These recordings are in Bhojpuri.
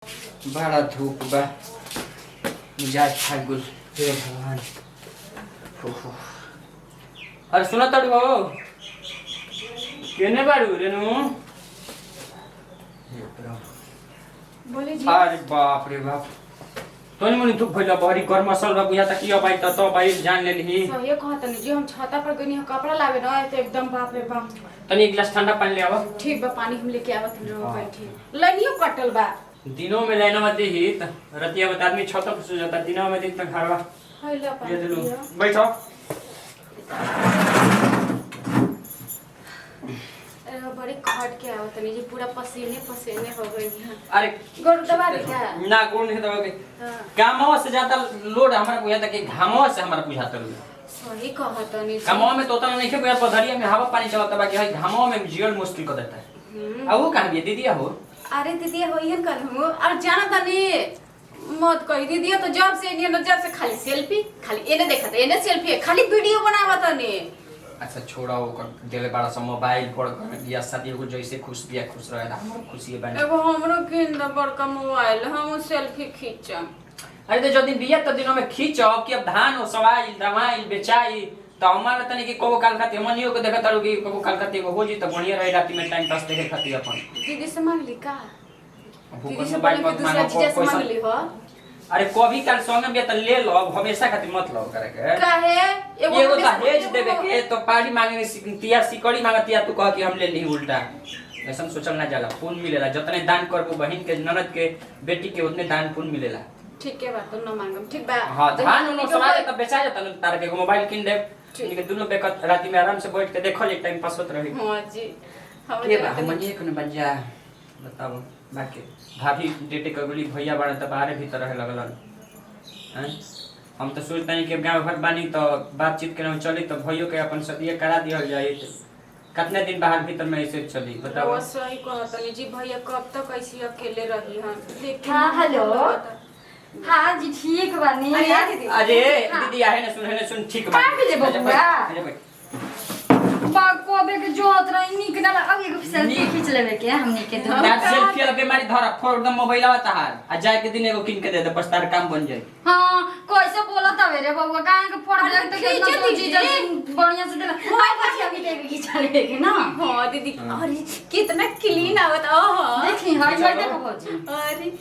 बड़ा धूप बा मिजाज फागुल हे भगवान। अरे सुना तड़ू हो केने बारू रेनू। बोले जी। अरे बाप रे बाप तोनी मुनी धूप भइला बहरी घर मसल बा बुझा त कियो बाई त बाई जान लेली। सही कहत नहीं जी हम छाता पर गनी कपड़ा लावे ना तो एकदम बाप रे बाप। तनी एक गिलास ठंडा पानी ले आवा। ठीक बा पानी हम लेके आवत हम लोग बैठे। लाइनियो कटल बा। दिनों में लाइन मत देही त रतिया बता आदमी छत पर सो जाता दिनों में दिन तक घरवा हैला ये दे लो पानी। बैठो। बड़ी खट के आवत नहीं जी पूरा पसीने पसीने हो गई है। अरे गोड़ दबा दे क्या? ना गोड़ नहीं दबा के हां कामवा से ज्यादा लोड हमरा बुझाता कि घामवा से हमरा बुझाता लो। सही कहत नहीं। कामवा में तो उतना नहीं के बुझा पधरिया में हवा पानी चलता बाकी है घामवा में जीवन मुश्किल कर देता है। अब वो कहां भी दीदी हो। अरे दीदी होइहन कर हम और जाना तनी मत कही दीदी तो जब से इन्हें नजर से खाली सेल्फी खाली एने देखत एने सेल्फी खाली वीडियो बनावत तनी। अच्छा छोड़ा वो देले बड़ा सा मोबाइल पर बियाह शादी को जैसे खुश बिया खुश रहेला हमरो खुशी बने। एगो हमरो किन द बड़का मोबाइल हम सेल्फी खींचम। अरे तो जो दिन बिया तो दिनों में खींचो कि अब धान हो सवाई दवाई बेचाई तो हमारा तनी कि कोबो काल खाती मनियो को देखत रहू कि कोबो काल खाती हो जी तो बढ़िया रहे राती में टाइम पास देखे खाती अपन। दीदी से मांग ली का? दीदी से मोबाइल बोले कि दूसरा चीज से मांग ली हो। अरे कभी काल संग में तो ले लो हमेशा खातिर मत लो करे के काहे एगो दहेज देवे के तो पार्टी मांगे तिया सिकड़ी मांगतिया तू कह कि हम ले ली उल्टा ऐसा सोचल ना जाला पुण्य मिलेला जतने दान करबो बहन के ननद के बेटी के उतने दान पुण्य मिलेला। ठीक है बात तो न मांगम ठीक बा। हां धान उनो सवाल तो बेचा जाता न तार के मोबाइल किन दे ठीक है दुनो बेकत राती में आराम से बैठ के देखो ले टाइम पास होत रही। हां जी के बा हम ये कोन बजा बताओ बाकी भाभी डेटे कगली भैया बड़ा त बाहर भीतर रहे लगलन हैं। हम तो सोचते हैं कि गांव घर बानी तो बातचीत के चली तो भैया के अपन सदिया करा दिया जाए कितने दिन बाहर भीतर में ऐसे चली बताओ। वो सही कहत नहीं जी भैया कब तक ऐसे अकेले रही हम लेकिन हाँ हेलो हाँ जी ठीक बानी। अरे दीदी आहे ना सुन ठीक का भेले बबुआ अरे बाकोबे के जो अतरा निक ना अब एगो सेल्फी खींच लेवे के हमनी के दो दैट सेल्फी लगे मारी धरा फोड़ दम मोबाइल आवता हार आ जाए के दिन एगो किन के दे दे बस तार काम बन जाए। हां कैसे बोलत हवे रे बबुआ काहे के फोड़ दे तो कितना सोची जल्दी बढ़िया से देला हां बस अभी के खींच लेवे के ना। हां दीदी अरे कितना क्लीन आवत ओहो देखी हां ये देखो भौजी अरे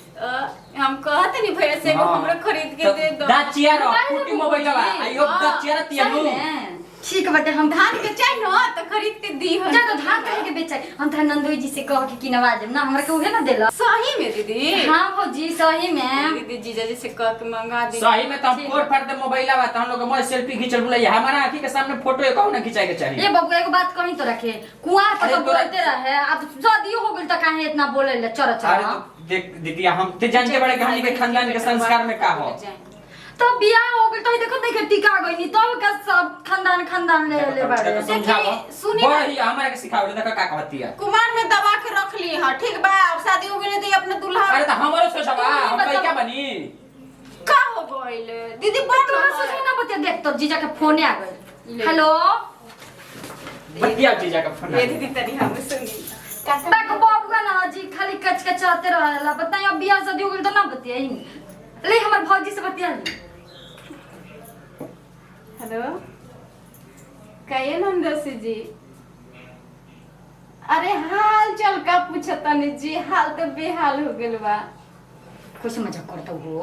हम कहत नहीं भैया से हमरे खरीद के दे दो। दा चियारो फुटी मोबाइल आवा आइयो दा चियारा तियानु ठीक बटे हम धान के चाय न त खरीद के दी हो। जा तो धान कहे के बेचाई हम था नंदोई जी से कह के किनवा देम ना हमरा के उहे ना देला। सही में दीदी हां भौजी सही में दीदी जीजा जी से कह के मंगा दे। सही में तो फोड़ फाड़ दे मोबाइल आवा त हम लोग मोबाइल सेल्फी खींचल बुलाइए हमारा आंखी के सामने फोटो एक ना खिंचाए के चाहिए। ए बबुआ एगो बात कही तो रखे कुंवार पर तो बोलते रहे अब शादी हो गेल त काहे इतना बोले ले चर चर। अरे देख दीदी हम ते जानते बड़े कहानी के खानदान के संस्कार में का हो तो बियाह हो गेल तो देखो नहीं टिका गईनी तब का सब खानदान ले बारे समझाओ सुनी बड़ी हमरा के सिखाओ देखो का कहती है कुमार में दबा के रख ली हां ठीक बा अब शादी हो गेले तो अपने दूल्हा। अरे तो हमरो सोचबा हम कई क्या बनी का हो गइल दीदी बात तो सोच ना बतिया देख तो जीजा के फोन आ गइल। हेलो बतिया जीजा का फोन ये दीदी तरी हम सुनी देखो बबुआ ना जी खाली कच कचाते रहला बताई अब बियाह शादी हो गेल तो ना बतियाई ले हमर भौजी से बतिया ली। हेलो कहिए नंदसी जी अरे हाल चल का पूछतनी जी हाल तो बेहाल हो गेल बा। कुछ मजाक करता हो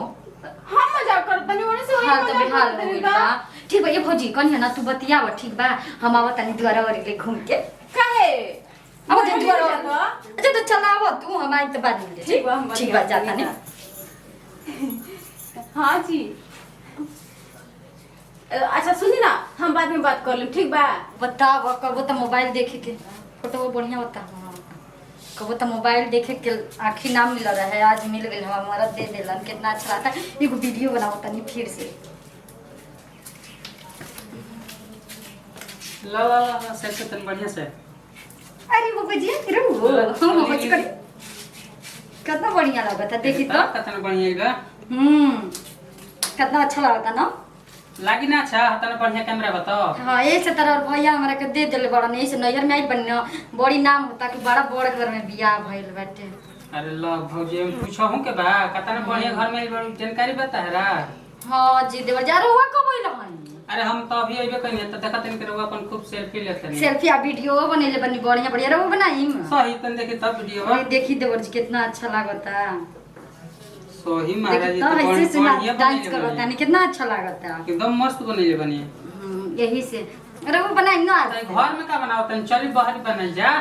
हम मजाक करतनी ओने से हाल तो बेहाल हो गइल बा। ठीक बा ये भौजी कन्या ना तू बतियाव ठीक बा हम आवत तनी द्वारा और ले घूम के काहे अब जब द्वारा अच्छा तो चलाव तू हम आई तो बाद में ठीक बा जाता नहीं। हाँ जी अच्छा सुनी ना हम बाद में बात कर लें ठीक बा। बताओ कबो तो मोबाइल देखे के फोटो बढ़िया बता कबो तो मोबाइल देखे के आखिर नाम मिल रहा है आज मिल गई हमारा दे देलन कितना अच्छा लगता है एगो वीडियो बनाओ तनी फिर से ला ला ला सेट तन बढ़िया से। अरे वो बजिए फिर वो हम बच कर कितना बढ़िया लगा था देखी तो कितना बढ़िया कितना अच्छा लगा था ना लागी ना अच्छा हतन बढ़िया कैमरा बताओ। हाँ ऐसे तरह भैया हमरा के दे देले बड़ा नहीं से नैहर में आई बन्नो बड़ी नाम होता कि बड़ा बड़ घर में बियाह भइल बाटे। अरे लो भौजी पूछो हूं के बा कतना बढ़िया घर में बड़ी जानकारी बता है रा। हां जी देवर जा रहुआ कब आइल हन? अरे हम तो अभी अइबे कइने त देखत नहीं करवा अपन खूब सेल्फी लेते नहीं। सेल्फी आ वीडियो बनेले बनी बढ़िया बढ़िया रहुआ बनाई। सही तन देखी तब वीडियो अरे देखी देवर जी कितना अच्छा लागता। सही महाराज जी देखता तो ऐसे से बढ़िया डांस बनेले करता बनी। नहीं कितना अच्छा लागता। एकदम मस्त बनेले बनी। यही से रहुआ बनाई ना। तो घर में का बनाओ तन चली बाहर बनाई जा।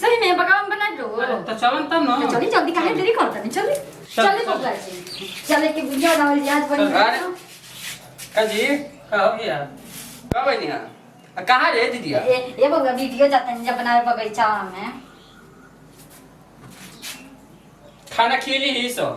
सही में बगान बना दो। अरे तो चलन तब न। तो चली जल्दी काहे देरी करता नहीं चली। चले बबुआ जी चले के वीडियो बनावल जी आज बनी। का जी कहो यार कब आई नहीं कहाँ रे दीदी ये बबुआ वीडियो जाता नहीं जब बनावे बगीचा में। खाना खिली ही सो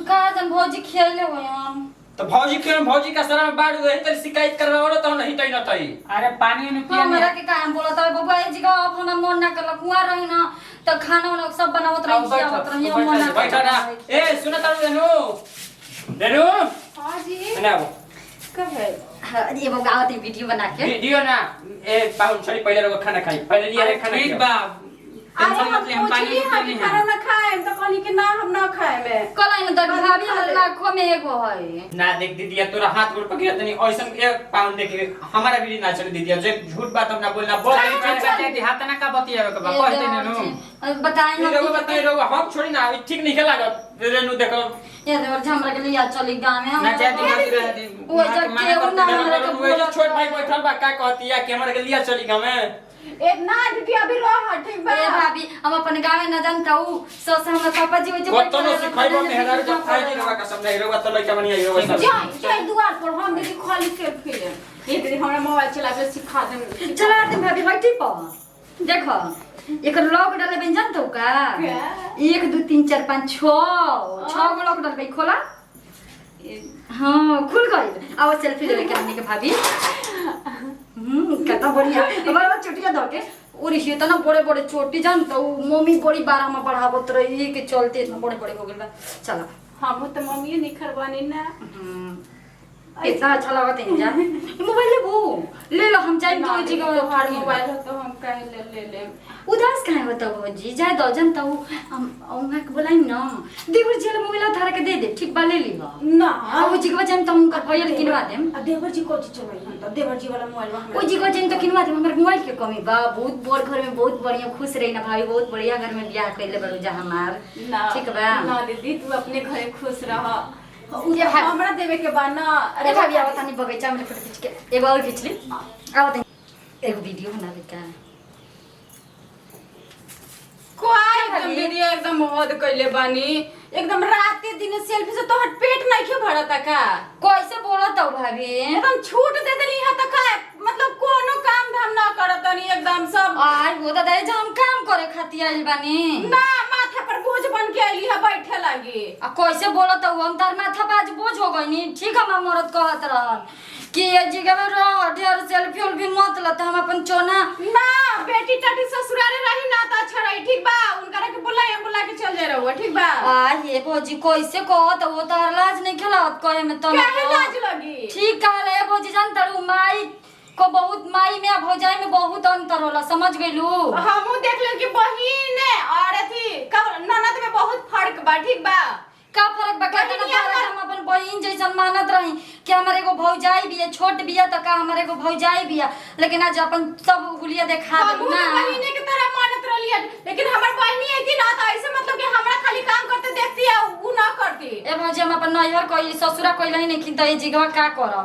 का जन भौजी खेले हो हम। तो भौजी का सरा में बाढ़ हुए तो शिकायत करवाओ तो नहीं तई न तई। अरे पानी में पिया हमरा के काहे बोलत है बबुआ जी का अब हमरा मन ना करला कुआं रही ना त खाना वाना सब बनावत रही खियावत रही मन ना बैठा ना ए सुन तारू देनु हां जी बनाओ कब है ये बबुआ आवत वीडियो बना के वीडियो ना ए पाउन छड़ी पहले रो खाना खाई पहले लिया रे खाना ठीक खिया। बा अरे टेंशन हम मत ले हम पानी पूछली में हम पिया खाना ना खाए तो कहली कि ना हम ना खाए में कलाई न दग भाभी लाखों में एगो है। ना देख दीदी तोरा हाथ गोड़ पकड़ तनी ऐसा एक पाउन देख हमारा वीडियो ना चल दीदी जे झूठ बात हम ना बोलना बोल बच्चा के हाथ ना का बतियावे के बा कह दे नु। बताई ये लोग बताई रो हम छोड़ी ना ठीक नहीं लागत रेनु देखो ये देवर जी हमरा के लिया चली गांव में ना जाती ना रह दे वो जब केहू ना हमरा के वो जो छोट भाई बैठल बा का कहती है कि हमरा के लिया चली गांव में एक ना दीदी अभी रह ठीक बा ए भाभी हम अपन गांव में न जानता हूं सोच हमर पापा जी वजह कतनो सिखाइबो मेहरारू जब खाई जी रवा का समझाई रवा त लइका बनिया यो वैसा जाई दुआर पर हम दीदी खाली सेल्फी ले ये दीदी हमरा मोबाइल चलावे सिखा दे चला दे भाभी हटी पर देखो एक लॉक डाले बन जानतो का 1 2 3 4 5 6 गो लॉक डाल के खोला। हां खुल गई आओ सेल्फी लेके हमने के भाभी कितना बढ़िया अब चोटिया दो के और ये तना बड़े बड़े चोटी जानतो मम्मी बड़ी बार हम बढ़ावत रही के चलते इतना बड़े बड़े हो गेल चला। हम तो मम्मी निखर बनी ना इतना अच्छा लगत है जा मोबाइल ले लो हम जाए तो जी का हमारे मोबाइल हो तो हम कहे ले उदास काहे बताओ जी जाए दो जनता हम उनका के बोलाई ना देवर जी वाला मोबाइल उठा के दे दे ठीक बा ले ली ना अब जी के वजन तो उनका भैया किनवा देम देवर जी को चलई हम तो देवर जी वाला मोबाइल ओ जी को वजन तो किनवा देम हमर मोबाइल के कमी बा बहुत बड़ घर में बहुत बढ़िया खुश रही ना भाई बहुत बढ़िया घर में ब्याह कइले बड़ू जा हमार ना ठीक बा ना दीदी तू अपने घरे खुश रह ये भाई हमरा देवे के बा ना अरे भाभी आवत नहीं बगीचा में फोटो खींच के एगो और खींच ली आवत एगो वीडियो बना ले का कोई एकदम वीडियो एकदम मौज कइले बानी एकदम रात दिन सेल्फी से तोहर पेट नहीं के भरता का कैसे बोलत हो भाभी एकदम छूट दे देली ह त का मतलब कोनो काम धाम ना करतनी एकदम सब आज वो दादा जब हम काम करे खातिर आइल बानी ना माथा पर बोझ बन के आइली है बैठे लगी आ कैसे बोलत हो हम तार माथा बाज बोझ हो गई नी ठीक है मरद कहत रहन कि ये जगह में रह ढेर सेल्फी उल्फी मत लत हम अपन चोना ना बेटी टाटी ससुरारे रही ना त अच्छा रही ठीक बा उनकरा के बुला के चल जाए रहुआ ठीक बा आ ये भौजी कैसे कहत वो तार लाज नहीं खिलावत कहे में तो काहे लाज लगी ठीक कहले भौजी जान तड़ू माई को बहुत माई में भौजाई में बहुत अंतर होला समझ गइलू हमहू देख ले कि बहिन और अथी ननद में बहुत फर्क बा ठीक बा का फर्क बा कहते ना तारा हम अपन बहिन जैसन मानत रही कि हमारे एगो भौजाई भी है छोट भी है तो का हमारे एगो भौजाई भी है लेकिन आज अपन सब गुलिया दिखा हमहू दे ना बहिने के तरह मानत रहली लेकिन हमर बहिनी आई ना तो ऐसे मतलब कि हमरा खाली काम करते देखती है उ ना करती ए भौजी हम अपन नैहर कोई ससुरा कोई नहीं कि दई जिगवा का करब